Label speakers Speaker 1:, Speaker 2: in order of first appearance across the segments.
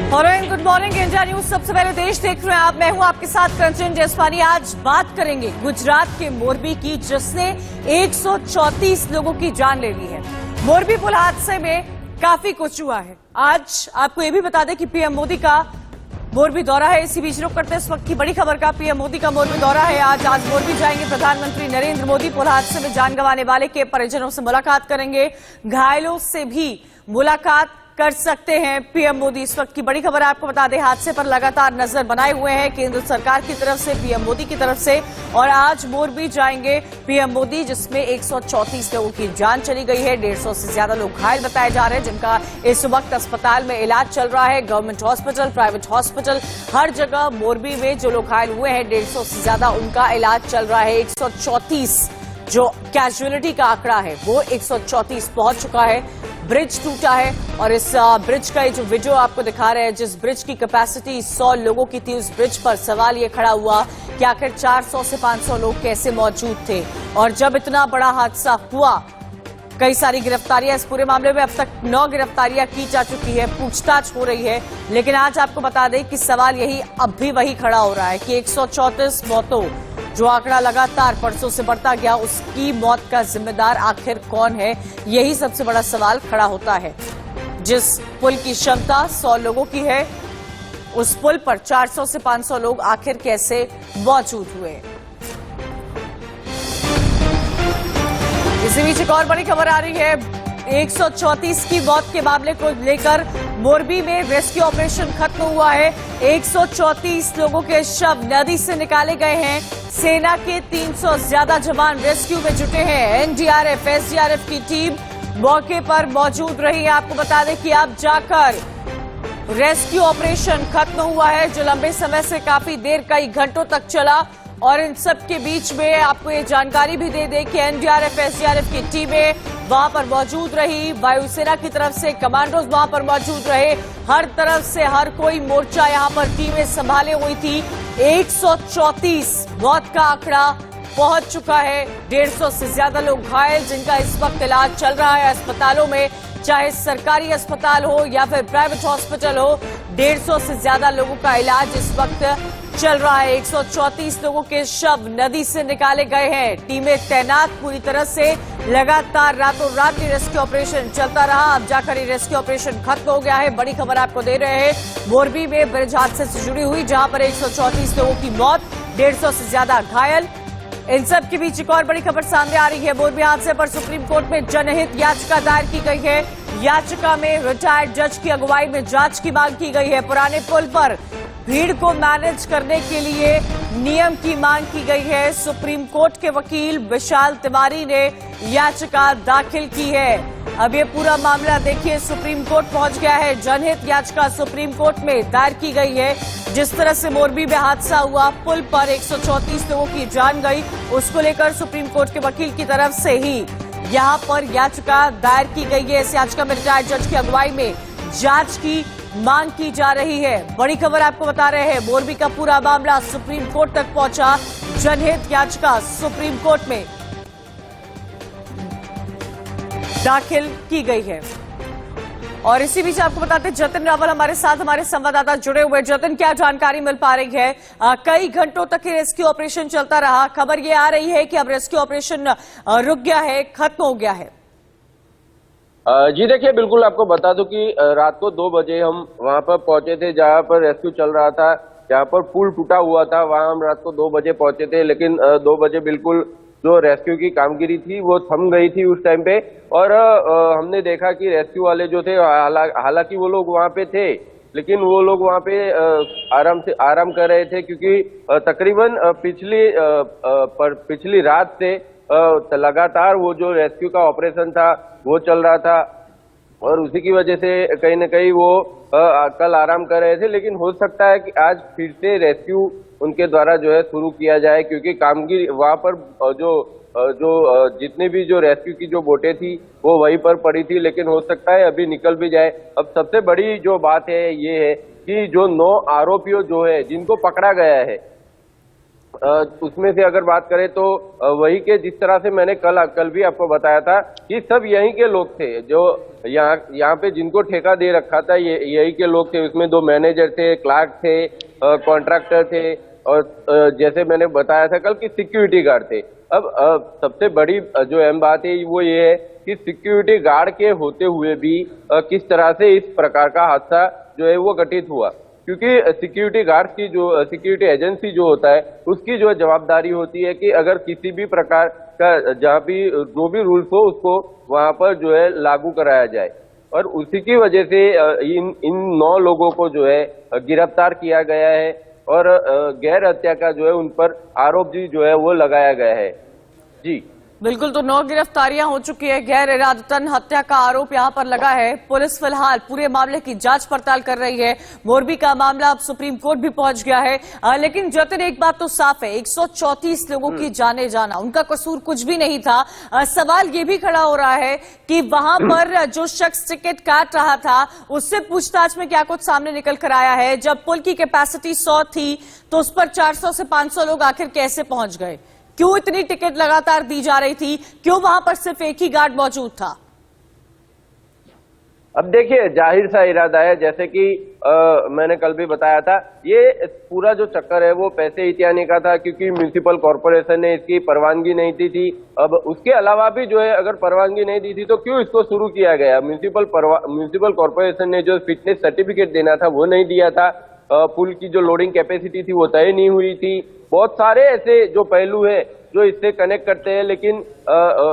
Speaker 1: Good morning India news. सबसे पहले देश देख रहे हैं आप, मैं हूं आपके साथ कंचन जसपानी। आज बात करेंगे गुजरात के मोरबी की, जिसने 134 लोगों की जान ले ली है। मोरबी पुल हादसे में काफी कुछ हुआ है। आज आपको यह भी बता दें कि पीएम मोदी का मोरबी दौरा है। इसी बीच रुक करते हैं इस वक्त की बड़ी खबर का। पीएम मोदी का मोरबी दौरा है। आज मोरबी जाएंगे प्रधानमंत्री नरेंद्र मोदी। पुल हादसे में जान गंवाने वाले के परिजनों से मुलाकात करेंगे, घायलों से भी मुलाकात कर सकते हैं पीएम मोदी। इस वक्त की बड़ी खबर आपको बता दें, हादसे पर लगातार नजर बनाए हुए हैं केंद्र सरकार की तरफ से, पीएम मोदी की तरफ से। और आज मोरबी जाएंगे पीएम मोदी, जिसमें 134 लोगों की जान चली गई है। 150 से ज्यादा लोग घायल बताए जा रहे हैं, जिनका इस वक्त अस्पताल में इलाज चल रहा है। गवर्नमेंट हॉस्पिटल, प्राइवेट हॉस्पिटल, हर जगह मोरबी में जो लोग घायल हुए हैं 150 से ज्यादा, उनका इलाज चल रहा है। 134 जो कैजुअलिटी का आंकड़ा है वो 134 पहुंच चुका है। ब्रिज टूटा है और इस ब्रिज का जो वीडियो आपको दिखा रहे हैं, जिस ब्रिज की कैपेसिटी 100 लोगों की थी, उस ब्रिज पर सवाल ये खड़ा हुआ कि आखिर 400 से 500 लोग कैसे मौजूद थे। और जब इतना बड़ा हादसा हुआ, कई सारी गिरफ्तारियां इस पूरे मामले में, अब तक 9 गिरफ्तारियां की जा चुकी है, पूछताछ हो रही है। लेकिन आज आपको बता दें कि सवाल यही अब भी वही खड़ा हो रहा है कि 134 मौतों, जो आंकड़ा लगातार परसों से बढ़ता गया, उसकी मौत का जिम्मेदार आखिर कौन है, यही सबसे बड़ा सवाल खड़ा होता है। जिस पुल की क्षमता 100 लोगों की है, उस पुल पर 400 से 500 लोग आखिर कैसे मौजूद हुए। इसी बीच एक और बड़ी खबर आ रही है। 134 की मौत के मामले को लेकर मोरबी में रेस्क्यू ऑपरेशन खत्म हुआ है। 134 लोगों के शव नदी से निकाले गए हैं। सेना के 300 से ज्यादा जवान रेस्क्यू में जुटे हैं। एनडीआरएफ, एसडीआरएफ की टीम मौके पर मौजूद रही है। आपको बता दें कि अब जाकर रेस्क्यू ऑपरेशन खत्म हुआ है, जो लंबे समय से काफी देर, कई घंटों तक चला। और इन सब के बीच में आपको ये जानकारी भी दे दें कि एनडीआरएफ, एसडीआरएफ की टीमें वहां पर मौजूद रही। वायुसेना की तरफ से कमांडोज वहां पर मौजूद रहे। हर तरफ से हर कोई मोर्चा यहां पर टीमें संभाले हुई थी। 134 मौत का आंकड़ा पहुंच चुका है। 150 से ज्यादा लोग घायल, जिनका इस वक्त इलाज चल रहा है अस्पतालों में, चाहे सरकारी अस्पताल हो या फिर प्राइवेट हॉस्पिटल हो। 150 से ज्यादा लोगों का इलाज इस वक्त चल रहा है। 134 लोगों के शव नदी से निकाले गए हैं। टीमें तैनात पूरी तरह से, लगातार रातों रात ये रेस्क्यू ऑपरेशन चलता रहा। अब जाकर ये रेस्क्यू ऑपरेशन खत्म हो गया है। बड़ी खबर आपको दे रहे हैं मोरबी में ब्रिज हादसे से जुड़ी हुई, जहां पर 134 लोगों की मौत, 150 से ज्यादा घायल। इन सब के बीच एक और बड़ी खबर सामने आ रही है। मोरबी हादसे पर सुप्रीम कोर्ट में जनहित याचिका दायर की गई है। याचिका में रिटायर्ड जज की अगुवाई में जांच की मांग की गई है। पुराने पुल पर भीड़ को मैनेज करने के लिए नियम की मांग की गई है। सुप्रीम कोर्ट के वकील विशाल तिवारी ने याचिका दाखिल की है। अब ये पूरा मामला देखिए, सुप्रीम कोर्ट पहुंच गया है। जनहित याचिका सुप्रीम कोर्ट में दायर की गई है। जिस तरह से मोरबी में हादसा हुआ, पुल पर 134 लोगों की जान गई, उसको लेकर सुप्रीम कोर्ट के वकील की तरफ से ही यहां पर याचिका दायर की गई है। इस याचिका में रिटायर्ड जज की अगुवाई में जांच की मांग की जा रही है। बड़ी खबर आपको बता रहे हैं, मोरबी का पूरा मामला सुप्रीम कोर्ट तक पहुंचा। जनहित याचिका सुप्रीम कोर्ट में दाखिल की गई है। और इसी बीच आपको बताते हैं, जतिन रावल हमारे साथ, हमारे संवाददाता जुड़े हुए। जतिन, क्या जानकारी मिल पा रही है? कई घंटों तक ये रेस्क्यू ऑपरेशन चलता रहा। खबर ये आ रही है कि अब रेस्क्यू ऑपरेशन रुक गया है, खत्म हो गया है।
Speaker 2: जी देखिए, बिल्कुल आपको बता दूं कि रात को 2 बजे हम वहां पर पहुंचे थे, जहां पर रेस्क्यू चल रहा था, जहां पर पुल टूटा हुआ था। वहां हम रात को 2 बजे पहुंचे थे, लेकिन 2 बजे बिल्कुल जो रेस्क्यू की कामगिरी थी वो थम गई थी उस टाइम पे। और हमने देखा कि रेस्क्यू वाले जो थे, हालांकि वो लोग वहां पे थे, लेकिन वो लोग वहां पे आराम कर रहे थे, क्योंकि तकरीबन पिछली रात से लगातार वो जो रेस्क्यू का ऑपरेशन था वो चल रहा था। और उसी की वजह से कहीं न कहीं वो कल आराम कर रहे थे। लेकिन हो सकता है कि आज फिर से रेस्क्यू उनके द्वारा जो है शुरू किया जाए, क्योंकि कामगिरी वहां पर जो जितने भी जो रेस्क्यू की जो बोटें थी वो वहीं पर पड़ी थी, लेकिन हो सकता है अभी निकल भी जाए। अब सबसे बड़ी जो बात है ये है कि जो 9 आरोपियों जो है जिनको पकड़ा गया है, उसमें से अगर बात करें तो वही के जिस तरह से मैंने कल भी आपको बताया था कि सब यहीं के लोग थे, जो यहाँ पे जिनको ठेका दे रखा था यही के लोग थे। उसमें 2 मैनेजर थे, क्लार्क थे, कॉन्ट्रैक्टर थे और जैसे मैंने बताया था कल कि सिक्योरिटी गार्ड थे। अब सबसे बड़ी जो अहम बात है वो ये है कि सिक्योरिटी गार्ड के होते हुए भी किस तरह से इस प्रकार का हादसा जो है वो घटित हुआ, क्योंकि सिक्योरिटी गार्ड की जो सिक्योरिटी एजेंसी जो होता है उसकी जो जवाबदारी होती है कि अगर किसी भी प्रकार का जहाँ भी जो भी रूल्स हो उसको वहां पर जो है लागू कराया जाए। और उसी की वजह से इन 9 लोगों को जो है गिरफ्तार किया गया है और गैर हत्या का जो है उन पर आरोप भी जो है वो लगाया गया है। जी
Speaker 1: बिल्कुल, तो 9 गिरफ्तारियां हो चुकी है। गैर इरादतन हत्या का आरोप यहां पर लगा है। पुलिस फिलहाल पूरे मामले की जांच पड़ताल कर रही है। मोरबी का मामला अब सुप्रीम कोर्ट भी पहुंच गया है। लेकिन जतिन, एक बात तो साफ है, 134 लोगों की जाने जाना, उनका कसूर कुछ भी नहीं था। सवाल ये भी खड़ा हो रहा है कि वहां पर जो शख्स टिकट काट रहा था उससे पूछताछ में क्या कुछ सामने निकल कर आया है। जब पुल की कैपेसिटी 100 थी तो उस पर 400 से 500 लोग आखिर कैसे पहुंच गए? क्यों इतनी टिकट लगातार दी जा रही थी? क्यों वहां पर सिर्फ एक ही गार्ड मौजूद था?
Speaker 2: अब देखिए, जाहिर सा इरादा है, जैसे कि मैंने कल भी बताया था, ये पूरा जो चक्कर है वो पैसे इत्यादि का था, क्योंकि म्युनिसिपल कॉर्पोरेशन ने इसकी परवानगी नहीं दी थी। अब उसके अलावा भी जो है अगर परवानगी नहीं दी थी तो क्यों इसको शुरू किया गया? म्युनिसिपल कॉर्पोरेशन ने जो फिटनेस सर्टिफिकेट देना था वो नहीं दिया था। पुल की जो लोडिंग कैपेसिटी थी वो तय नहीं हुई थी। बहुत सारे ऐसे जो पहलू है जो इससे कनेक्ट करते हैं। लेकिन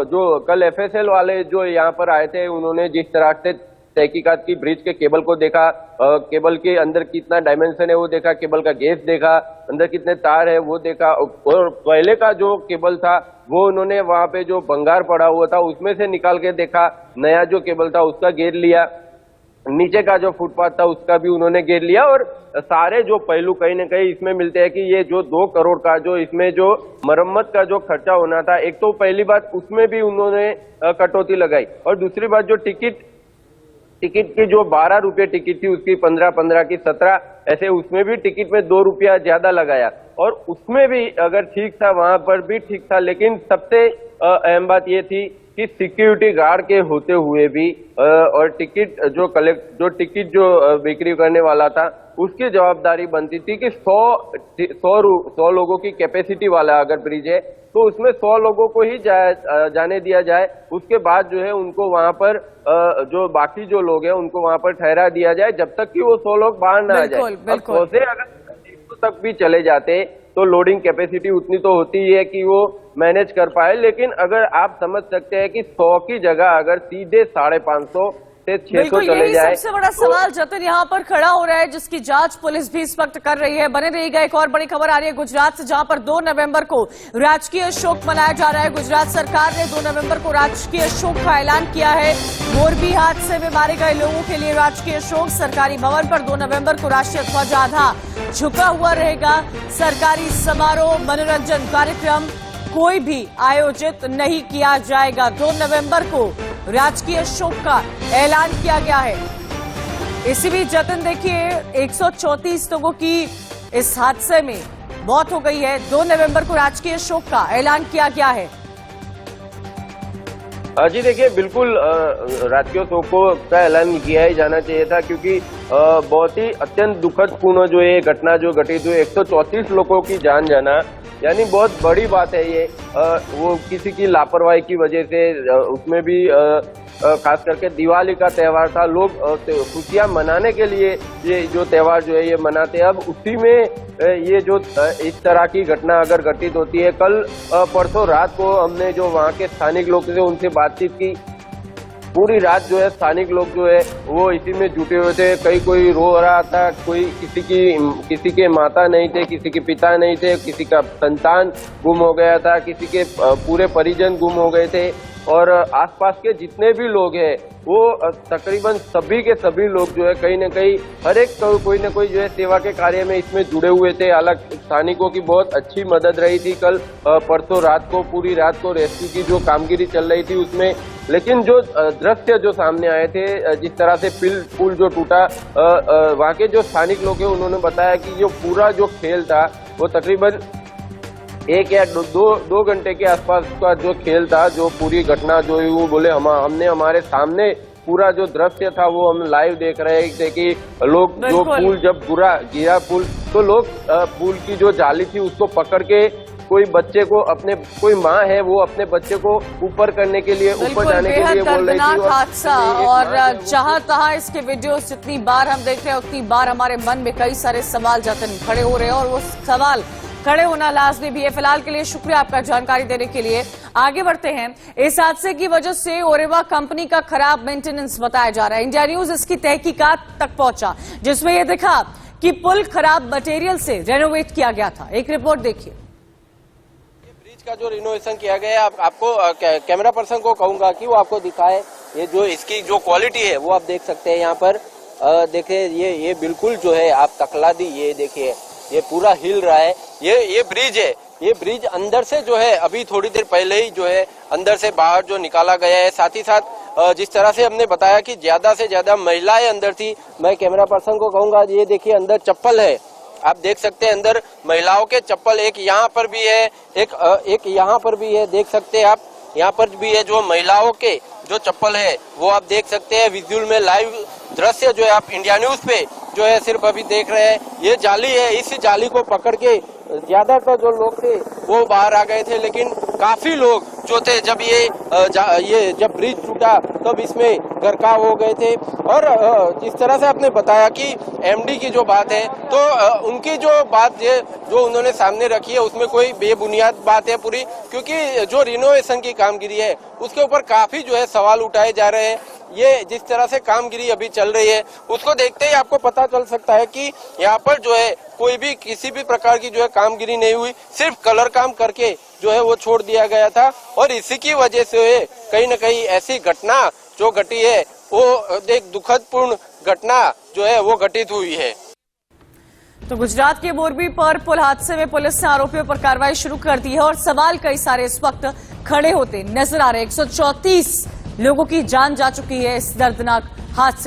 Speaker 2: जो कल FSL वाले जो यहाँ पर आए थे उन्होंने जिस तरह से तहकीकात की ब्रिज के केबल को देखा, केबल के अंदर कितना डायमेंशन है वो देखा, केबल का गेज देखा, अंदर कितने तार है वो देखा, और पहले का जो केबल था वो उन्होंने वहां पे जो भंगार पड़ा हुआ था उसमें से निकाल के देखा, नया जो केबल था उसका घेर लिया, नीचे का जो फुटपाथ था उसका भी उन्होंने घेर लिया। और सारे जो पहलू कहीं ना कहीं इसमें मिलते हैं कि ये जो 2 करोड़ का जो इसमें जो मरम्मत का जो खर्चा होना था, एक तो पहली बात उसमें भी उन्होंने कटौती लगाई, और दूसरी बात जो टिकट की जो 12 रुपये टिकट थी उसकी 15 की 17, ऐसे उसमें भी टिकट में 2 रुपया ज्यादा लगाया। और उसमें भी अगर ठीक था वहां पर भी ठीक था, लेकिन सबसे अहम बात ये थी कि सिक्योरिटी गार्ड के होते हुए भी और टिकट जो बिक्री करने वाला था उसकी जवाबदारी बनती थी कि 100 लोगों की कैपेसिटी वाला अगर ब्रिज है तो उसमें 100 लोगों को ही जाने दिया जाए। उसके बाद जो है उनको वहां पर जो बाकी जो लोग हैं उनको वहां पर ठहरा दिया जाए जब तक कि वो 100 लोग बाहर ना आ जाए। अब 100 से अगर 100 तक भी चले जाते तो लोडिंग कैपेसिटी उतनी तो होती ही है कि वो मैनेज कर पाए। लेकिन अगर आप समझ सकते हैं कि 100 की जगह अगर सीधे 550 से 600 चले जाए,
Speaker 1: सबसे बड़ा सवाल जतिन यहाँ पर खड़ा हो रहा है, जिसकी जांच पुलिस भी इस वक्त कर रही है। बने रहिएगा, एक और बड़ी खबर आ रही है गुजरात से, जहां पर 2 नवंबर को राजकीय शोक मनाया जा रहा है। गुजरात सरकार ने 2 नवंबर को राजकीय शोक का ऐलान किया है। मोरबी हादसे में मारे गए लोगों के लिए राजकीय शोक। सरकारी भवन पर 2 नवंबर को राष्ट्रीय ध्वज आधा झुका हुआ रहेगा। सरकारी समारोह, मनोरंजन कार्यक्रम कोई भी आयोजित नहीं किया जाएगा। 2 नवंबर को राजकीय शोक का ऐलान किया गया है। इसी बीच जतिन देखिए, 134 लोगों की इस हादसे में मौत हो गई है। 2 नवंबर को राजकीय शोक का ऐलान किया गया है।
Speaker 2: जी देखिए, बिल्कुल राजकीय शोक का ऐलान किया ही जाना चाहिए था, क्योंकि बहुत ही अत्यंत दुखद पूर्ण जो ये घटना जो घटित हुई, 134 लोगों की जान जाना, यानी बहुत बड़ी बात है ये। वो किसी की लापरवाही की वजह से, उसमें भी खास करके दिवाली का त्योहार था, लोग खुशियां मनाने के लिए ये जो त्योहार जो है ये मनाते हैं। अब उसी में ये जो इस तरह की घटना अगर घटित होती है। कल परसों रात को हमने जो वहाँ के स्थानिक लोग थे उनसे बातचीत की। पूरी रात जो है स्थानिक लोग जो है वो इसी में जुटे हुए थे। कोई रो रहा था, कोई किसी के माता नहीं थे, किसी के पिता नहीं थे, किसी का संतान गुम हो गया था, किसी के पूरे परिजन गुम हो गए थे। और आसपास के जितने भी लोग हैं वो तकरीबन सभी के सभी लोग जो है कहीं न कहीं हर एक कोई न कोई जो है सेवा के कार्य में इसमें जुड़े हुए थे। हालांकि स्थानिकों की बहुत अच्छी मदद रही थी कल परसों रात को, पूरी रात को रेस्क्यू की जो कामगिरी चल रही थी उसमें। लेकिन जो दृश्य जो सामने आए थे, जिस तरह से पुल जो टूटा, वहाँ के जो स्थानिक लोग हैं उन्होंने बताया कि जो पूरा जो खेल था वो तकरीबन एक या दो घंटे के आसपास का जो खेल था, जो पूरी घटना जो है वो बोले हमने हमारे सामने पूरा जो दृश्य था वो हम लाइव देख रहे थे कि लोग जो पुल जब पूरा गिरा पुल, तो लोग पुल की जो जाली थी उसको पकड़ के कोई बच्चे को अपने कोई माँ है वो अपने बच्चे को ऊपर करने के लिए ऊपर जाने के लिए बोल रही थी।
Speaker 1: हादसा और जहां तहां इसके वीडियोस जितनी बार हम देख रहे हैं उतनी बार हमारे मन में कई सारे सवाल जाते खड़े हो रहे हैं और वो सवाल खड़े होना लाजमी भी है। फिलहाल के लिए शुक्रिया आपका जानकारी देने के लिए। आगे बढ़ते हैं। इस हादसे की वजह से ओरेवा कंपनी का खराब मेंटेनेंस बताया जा रहा है। इंडिया न्यूज इसकी तहकीकात तक पहुंचा जिसमें यह दिखा कि पुल खराब मटेरियल से रेनोवेट किया गया था। एक रिपोर्ट देखिए।
Speaker 3: ब्रिज का जो रिनोवेशन किया गया है, आपको कैमरा पर्सन को कहूंगा कि वो आपको दिखाए। ये जो इसकी जो क्वालिटी है वो आप देख सकते हैं यहाँ पर। देखिए ये बिल्कुल जो है आप तकला दी, ये देखिए ये पूरा हिल रहा है। ये ब्रिज है, ये ब्रिज अंदर से जो है अभी थोड़ी देर पहले ही जो है अंदर से बाहर जो निकाला गया है। साथ ही साथ जिस तरह से हमने बताया कि ज्यादा से ज्यादा महिलाएं अंदर थी, मैं कैमरा पर्सन को कहूंगा ये देखिए अंदर चप्पल है, आप देख सकते हैं अंदर महिलाओं के चप्पल एक यहाँ पर भी है, एक यहाँ पर भी है, देख सकते हैं आप यहाँ पर भी है। जो महिलाओं के जो चप्पल है वो आप देख सकते हैं विजुअल में। लाइव दृश्य जो है आप इंडिया न्यूज पे जो है सिर्फ अभी देख रहे हैं। ये जाली है, इस जाली को पकड़ के ज्यादातर जो लोग थे वो बाहर आ गए थे, लेकिन काफी लोग जो थे जब ये जब ब्रिज टूटा तब इसमें गरकाव हो गए थे। और जिस तरह से आपने बताया कि एमडी की जो बात है, तो उनकी जो बात है जो उन्होंने सामने रखी है उसमें कोई बेबुनियाद बात है पूरी, क्योंकि जो रिनोवेशन की कामगिरी है उसके ऊपर काफी जो है सवाल उठाए जा रहे हैं। ये जिस तरह से कामगिरी अभी चल रही है उसको देखते ही आपको पता चल सकता है कि यहाँ पर जो है कोई भी किसी भी प्रकार की जो है कामगिरी नहीं हुई, सिर्फ कलर काम करके जो है वो छोड़ दिया गया था। और इसी की वजह से कहीं न कहीं ऐसी घटना जो घटी है वो एक दुखदपूर्ण घटना जो है वो घटित हुई है।
Speaker 1: तो गुजरात के मोरबी पर पुल हादसे में पुलिस ने आरोपियों पर कार्रवाई शुरू कर दी है और सवाल कई सारे इस वक्त खड़े होते नजर आ रहे हैं। 134 लोगों की जान जा चुकी है इस दर्दनाक हादसे